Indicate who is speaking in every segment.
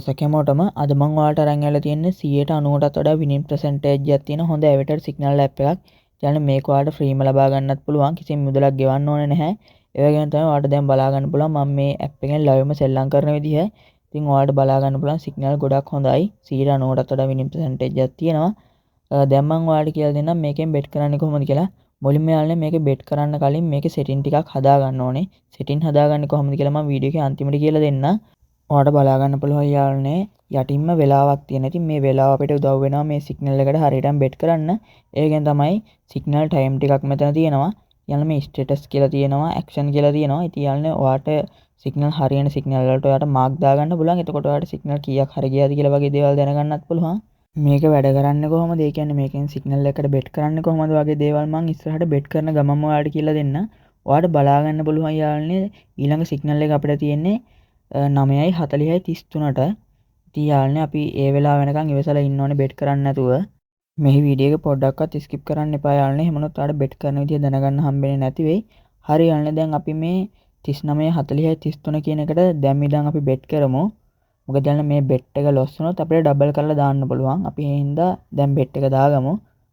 Speaker 1: සැකමෝටම අද මං ඔයාලට අරන් ඇවිල්ලා තියෙන්නේ 90%ටත් වඩා විනින් පර්සන්ටේජ් එකක් තියෙන හොඳ ඇවිටර් සිග්නල් ඇප් එකක්. ඊළඟ මේක ඔයාලට ෆ්‍රීම ලබා ගන්නත් පුළුවන්. කිසිම මුදලක් ගෙවන්න ඕනේ නැහැ. ඒ වගේම තමයි ඔයාලට දැන් බලා ගන්න පුළුවන් මම මේ ඇප් එකෙන් ලයිව්ම සෙල්ලම් කරන විදිහ. ඉතින් ඔයාලට බලා ගන්න පුළුවන් සිග්නල් ගොඩක් හොඳයි. 90%ටත් වඩා විනින් පර්සන්ටේජ් එකක් තියෙනවා. දැන් මං ඔයාලට කියලා දෙන්නම් මේකෙන් බෙට් කරන්නේ කොහොමද කියලා. මුලින්ම යාළුවනේ මේකේ බෙට් කරන්න කලින් මේකේ සෙටින් ටිකක් හදා ගන්න ඕනේ. සෙටින් හදාගන්නේ කොහොමද කියලා මම වීඩියෝ එකේ අන්තිමට කියලා දෙන්නම්. ඔයාලට බලා ගන්න පුළුවන් යාළුවනේ යටින්ම වෙලාවක් තියෙන. ඉතින් මේ වෙලාව අපිට උදව් වෙනවා මේ සිග්නල් එකට හරියටම බෙට් කරන්න. ඒකෙන් තමයි සිග්නල් ටයිම් ටිකක් මෙතන තියෙනවා. ඊළඟ මේ ස්ටේටස් කියලා තියෙනවා, ඇක්ෂන් කියලා තියෙනවා. ඉතින් යාළුවනේ ඔයාට සිග්නල් හරියන සිග්නල් වලට ඔයාට මාක් දාගන්න පුළුවන්. එතකොට ඔයාට සිග්නල් කීයක් හරි ගියාද කියලා වගේ දේවල් දැනගන්නත් පුළුවන්. මේක වැඩ කරන්නේ කොහොමද? ඒ කියන්නේ මේකෙන් සිග්නල් එකකට බෙට් කරන්නේ කොහොමද වගේ දේවල් මම ඉස්සරහට බෙට් කරන ගමන්ම ඔයාලට කියලා දෙන්න. ඔයාලට බලා ගන්න පුළුවන් යාළුවනේ ඊළඟ සිග්නල් එක අපිට තියෙන්නේ 9:40:33ට. ඉතින් යාළුවනේ අපි ඒ වෙලාව වෙනකන් ඉවසලා ඉන්න ඕනේ බෙට් කරන්න නැතුව. මේ වීඩියෝ එක පොඩ්ඩක්වත් ස්කිප් කරන්න එපා යාළුවනේ. එහෙම වුණොත් ඔයාලට බෙට් කරන විදිය දැනගන්න හම්බෙන්නේ නැති වෙයි. හරි යාළුවනේ දැන් අපි මේ 39:40:33 කියන එකට දැන් ඉඳන් අපි බෙට් කරමු. මොකද යාළුවනේ මේ බෙට් එක ලොස් වුණොත් අපිට ඩබල් කරලා දාන්න පුළුවන්. අපි ඒ හින්දා දැන් බෙට් එක දාගමු.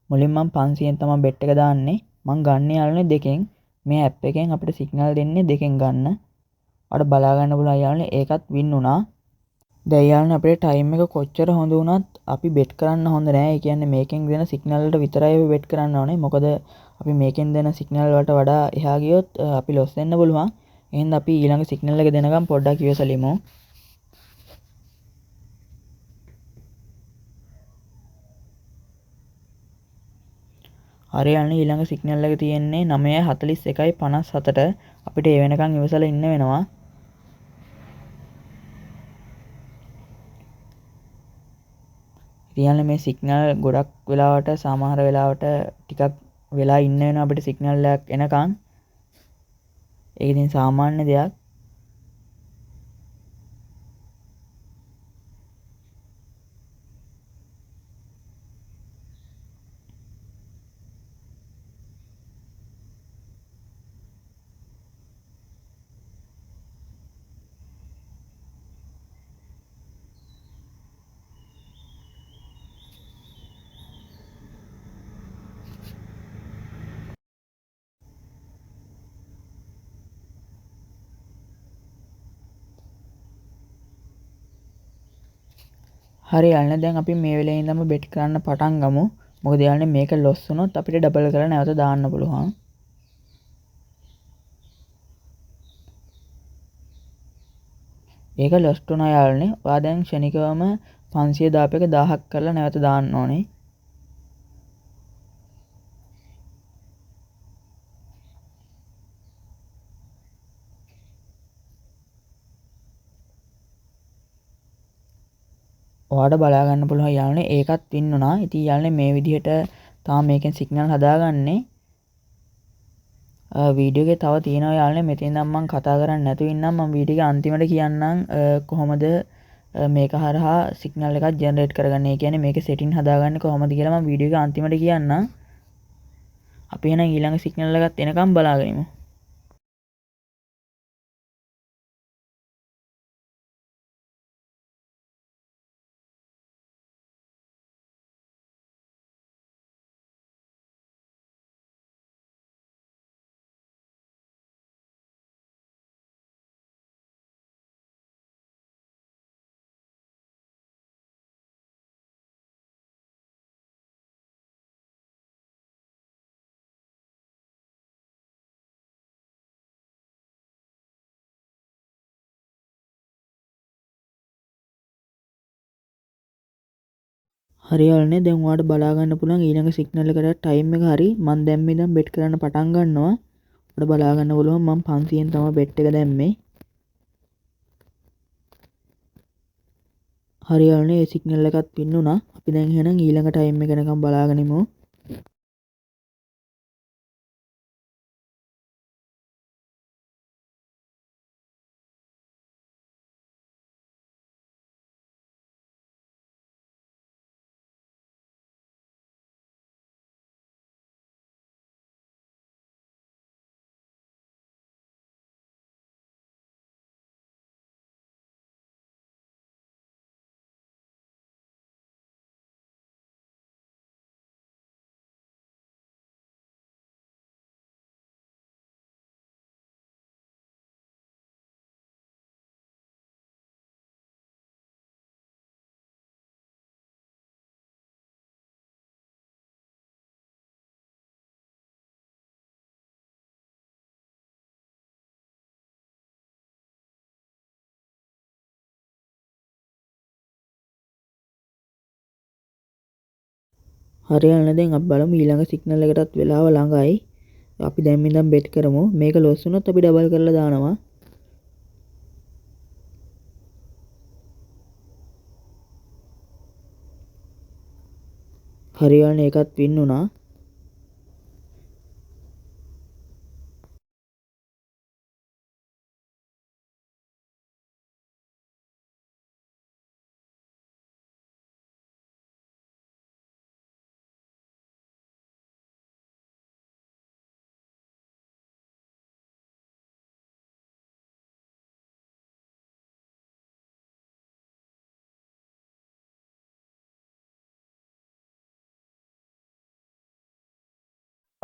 Speaker 1: මුලින් මම 500ෙන් තමයි බෙට් එක දාන්නේ. මම ගන්න යාළුවනේ දෙකෙන්. මේ ඇප් එකෙන් අපිට සිග්නල් දෙන්නේ දෙකෙන් ගන්න. ඔයාලට බලා ගන්න පුළුවන් යාළුවනේ ඒකත් වින් වුණා. දැන් යාළුවනේ අපේ ටයිම් එක කොච්චර හොඳ වුණත් අපි බෙට් කරන්න හොඳ නෑ. ඒ කියන්නේ මේකෙන් දෙන සිග්නල් වලට විතරයි අපි බෙට් කරන්න ඕනේ. මොකද අපි මේකෙන් දෙන සිග්නල් වලට වඩා එහා ගියොත් අපි ලොස් වෙන්න පුළුවන්. එහෙනම් අපි ඊළඟ සිග්නල් එක දෙනකම් පොඩ්ඩක් ඉවසලිමු. හරි යාළුවනේ ඊළඟ සිග්නල් එක තියෙන්නේ 9:41:57ට. අපිට ඒ වෙනකන් ඉවසලා ඉන්න වෙනවා. ඉතින් මේ සිග්නල් ගොඩක් වෙලාවට සමහර වෙලාවට ටිකක් වෙලා ඉන්න වෙනවා අපිට සිග්නල් එකක් එනකන්. ඒක ඉතින් සාමාන්‍ය දෙයක්. හරි යාළුවනේ දැන් අපි මේ වෙලේ ඉඳන්ම බෙට් කරන්න පටන් ගමු. මොකද යාළුවනේ මේක ලොස් වුණොත් අපිට ඩබල් කරලා නැවත දාන්න පුළුවන්. ඒක ලොස් වුණා යාළුවනේ. ඔයා දැන් ක්ෂණිකවම 500 දාපු එක 1000ක් කරලා නැවත දාන්න ඕනේ. ඔයාට බලා ගන්න පුළුවන් යාළුවනේ ඒකත් වින් වුණා. ඉතින් යාළුවනේ මේ විදිහට තාම මේකෙන් සිග්නල් හදාගන්නේ. වීඩියෝ එකේ තව තියෙනවා යාළුවනේ මෙතෙන් නම් මම කතා කරන්නේ නැතුව ඉන්නම්. මම වීඩියෝ එක අන්තිමට කියන්නම් කොහොමද මේක හරහා සිග්නල් එකක් ජෙනරේට් කරගන්නේ. ඒ කියන්නේ මේකේ සෙටින් හදාගන්නේ කොහොමද කියලා මම වීඩියෝ එක අන්තිමට කියන්නම්. අපි එහෙනම් ඊළඟ සිග්නල් එකත් එනකම් බලාගෙන ඉමු. හරි යාළුවනේ දැන් ඔයාලට බලා ගන්න පුළුවන් ඊළඟ සිග්නල් එකට ටයිම් එක හරි. මම දැන් මේ ඉඳන් බෙට් කරන්න පටන් ගන්නවා. ඔයාලට බලා ගන්න පුළුවන් මම 500ෙන් තමයි බෙට් එක දැම්මේ. හරි යාළුවනේ ඒ සිග්නල් එකත් පින් වුණා. අපි දැන් එහෙනම් ඊළඟ ටයිම් එක වෙනකම් බලාගෙන ඉමු. හරි යන්න දැන් අපි බලමු ඊළඟ සිග්නල් එකටත් වෙලාව ළඟයි. අපි දැන් ඉඳන් බෙට් කරමු. මේක ලොස් වුණොත් අපි ඩබල් කරලා දානවා. හරි යන්න ඒකත් වින් වුණා.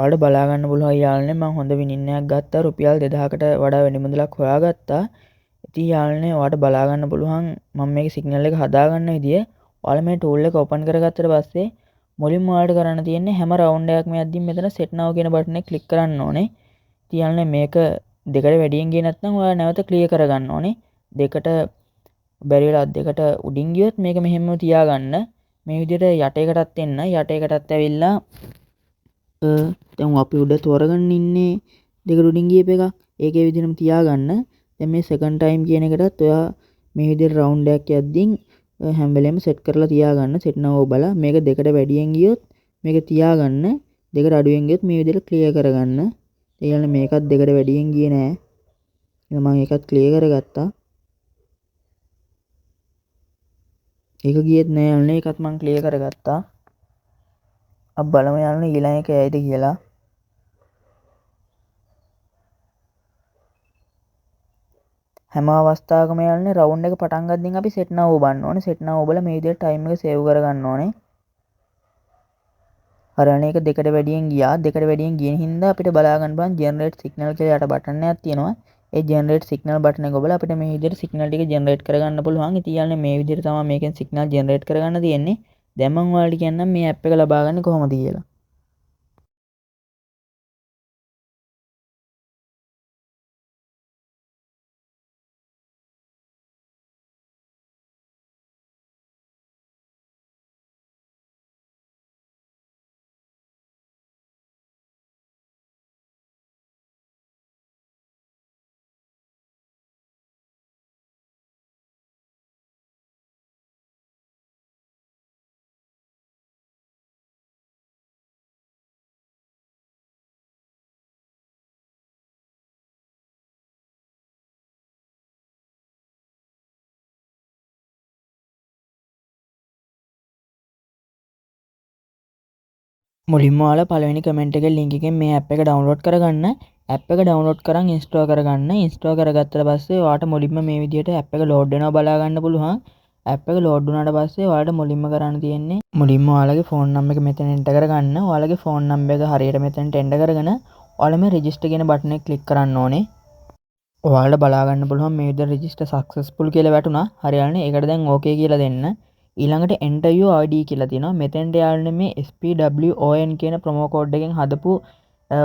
Speaker 1: ඔයාලට බලා ගන්න පුළුවන් යාළුවනේ මම හොඳ විනින් එකක් ගත්තා. රුපියල් 2000කට වඩා වැඩි මුදලක් හොයාගත්තා. ඉතින් යාළුවනේ ඔයාලට බලා ගන්න පුළුවන් මම මේකේ සිග්නල් එක හදා ගන්න විදිය. ඔයාලා මේ ටූල් එක ඕපන් කරගත්තට පස්සේ මුලින්ම ඔයාලට කරන්න තියෙන්නේ හැම රවුන්ඩ් එකක්ම යද්දී මෙතන set now කියන බටන් එක ක්ලික් කරන්න ඕනේ. ඉතින් යාළුවනේ මේක දෙකට වැඩියෙන් ගියේ නැත්නම් ඔයාලා නැවත ක්ලියර් කරගන්න ඕනේ. දෙකට බැරි වෙලා දෙකට උඩින් ගියොත් මේක මෙහෙම තියාගන්න. මේ විදිහට යට එකටත් එන්න. යට එකටත් ඇවිල්ලා දැන් අපි උඩ තෝරගන්න ඉන්නේ දෙකට උඩින් ගියප එකක්. ඒකේ විදිහටම තියාගන්න. දැන් මේ සෙකන්ඩ් ටයිම් කියන එකටත් ඔයා මේ විදිහට රවුන්ඩ් එකක් යද්දී හැම වෙලේම සෙට් කරලා තියාගන්න. සෙට් now ඔබලා මේක දෙකට වැඩියෙන් ගියොත් මේක තියාගන්න. දෙකට අඩුවෙන් ගියොත් මේ විදිහට ක්ලියර් කරගන්න. ඒ කියන්නේ මේකත් දෙකට වැඩියෙන් ගියේ නෑ. එහෙනම් මම ඒකත් ක්ලියර් කරගත්තා. ඒක ගියෙත් නෑ යන්නේ ඒකත් මම ක්ලියර් කරගත්තා. අපි බලමු යන්නේ ඊළඟ එක ඇයිද කියලා. හැම අවස්ථාවකම යන්නේ රවුන්ඩ් එක පටන් ගද්දින් අපි set now ඔබන්න ඕනේ. set now ඔබලා මේ විදිහට ටයිම් එක සේව් කරගන්න ඕනේ. හරියන්නේ ඒක දෙකට වැඩියෙන් ගියා. දෙකට වැඩියෙන් ගියන හින්දා අපිට බලා ගන්න පුළුවන් generate signal කියලා යට බටන් එකක් තියෙනවා. ඒ generate signal බටන් එක ඔබලා අපිට මේ විදිහට signal ටික generate කරගන්න පුළුවන්. ඉතින් යන්නේ මේ විදිහට තමයි මේකෙන් signal generate කරගන්න තියෙන්නේ. දැන් මම ඔයාලට කියන්නම් මේ app එක ලබා ගන්න කොහොමද කියලා. මුලින්ම ඔයාලා පළවෙනි කමෙන්ට් එකේ link එකෙන් මේ app එක download කරගන්න. app එක download කරන් install කරගන්න. install කරගත්තට පස්සේ ඔයාලට මුලින්ම මේ විදිහට app එක load වෙනවා බලා ගන්න පුළුවන්. app එක load වුණාට පස්සේ ඔයාලට මුලින්ම කරන්න තියෙන්නේ මුලින්ම ඔයාලගේ phone number එක මෙතන enter කරගන්න. ඔයාලගේ phone number එක හරියට මෙතනට enter කරගෙන ඔයාලා මේ register කියන බටන් එක click කරන්න ඕනේ. ඔයාලට බලා ගන්න පුළුවන් මේ විදිහට register successful කියලා වැටුණා. හරියන්නේ ඒකට දැන් okay කියලා දෙන්න. ඊළඟට enter your ID කියලා තියෙනවා. මෙතෙන්ට යාළුවනේ මේ SPWON කියන ප්‍රොමෝ කෝඩ් එකෙන් හදපු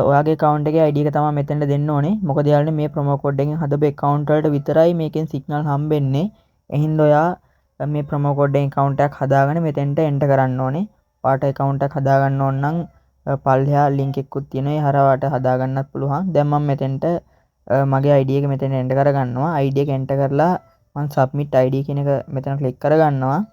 Speaker 1: ඔයාගේ account එකේ ID එක තමයි මෙතෙන්ට දෙන්න ඕනේ. මොකද යාළුවනේ මේ ප්‍රොමෝ කෝඩ් එකෙන් හදපු account වලට විතරයි මේකෙන් signal හම්බෙන්නේ. එහෙනම් ඔයා මේ ප්‍රොමෝ කෝඩ් එකෙන් account එකක් හදාගෙන මෙතෙන්ට enter කරන්න ඕනේ. ඔයාට account එකක් හදාගන්න ඕන නම් පල්ලෙහා link එකකුත් තියෙනවා. ඒ හරහා ඔයාට හදාගන්නත් පුළුවන්. දැන් මම මෙතෙන්ට මගේ ID එක මෙතෙන් enter කරගන්නවා. ID එක enter කරලා මම submit ID කියන එක මෙතන click කරගන්නවා.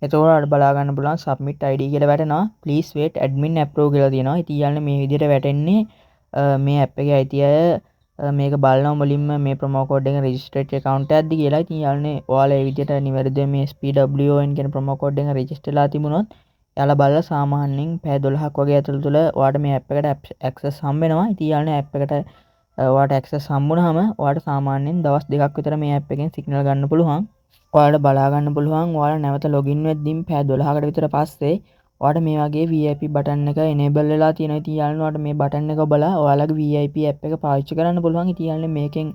Speaker 1: එතකොට බලා ගන්න පුළුවන් submit ID කියලා වැටෙනවා. please wait admin approve කියලා තියෙනවා. ඉතින් යන්නේ මේ විදිහට වැටෙන්නේ මේ app එකේ අයිති අය මේක බලනවා මුලින්ම මේ promo code එකෙන් registered account එකක්ද කියලා. ඉතින් යන්නේ ඔයාලා මේ විදිහට නිවැරදිව මේ SPWON කියන promo code එකෙන් register වෙලා තිබුණොත් එයාලා බලලා සාමාන්‍යයෙන් පැය 12ක් වගේ ඇතුළත තුල ඔයාලට මේ app එකට access හම්බ වෙනවා. ඉතින් යන්නේ app එකට ඔයාලට access හම්බුනහම ඔයාලට සාමාන්‍යයෙන් දවස් 2ක් විතර මේ app එකෙන් signal ගන්න පුළුවන්. ඔයාලට බලා ගන්න පුළුවන් ඔයාලා නැවත ලොගින් වෙද්දී පැය 12කට විතර පස්සේ ඔයාලට මේ වගේ VIP බටන් එක enable වෙලා තියෙනවා. ඉතින් යාළුවනේ ඔයාලට මේ බටන් එක ඔබලා ඔයාලගේ VIP app එක පාවිච්චි කරන්න පුළුවන්. ඉතින් යාළුවනේ මේකෙන්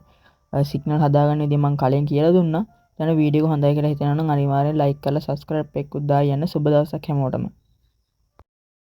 Speaker 1: සිග්නල් හදාගන්න විදිහ මම කලින් කියලා දුන්නා. දැන් වීඩියෝ එක හොඳයි කියලා හිතනවා නම් අනිවාර්යෙන් like කරලා subscribe එකකුත් දාලා යන්න. සුබ දවසක් හැමෝටම.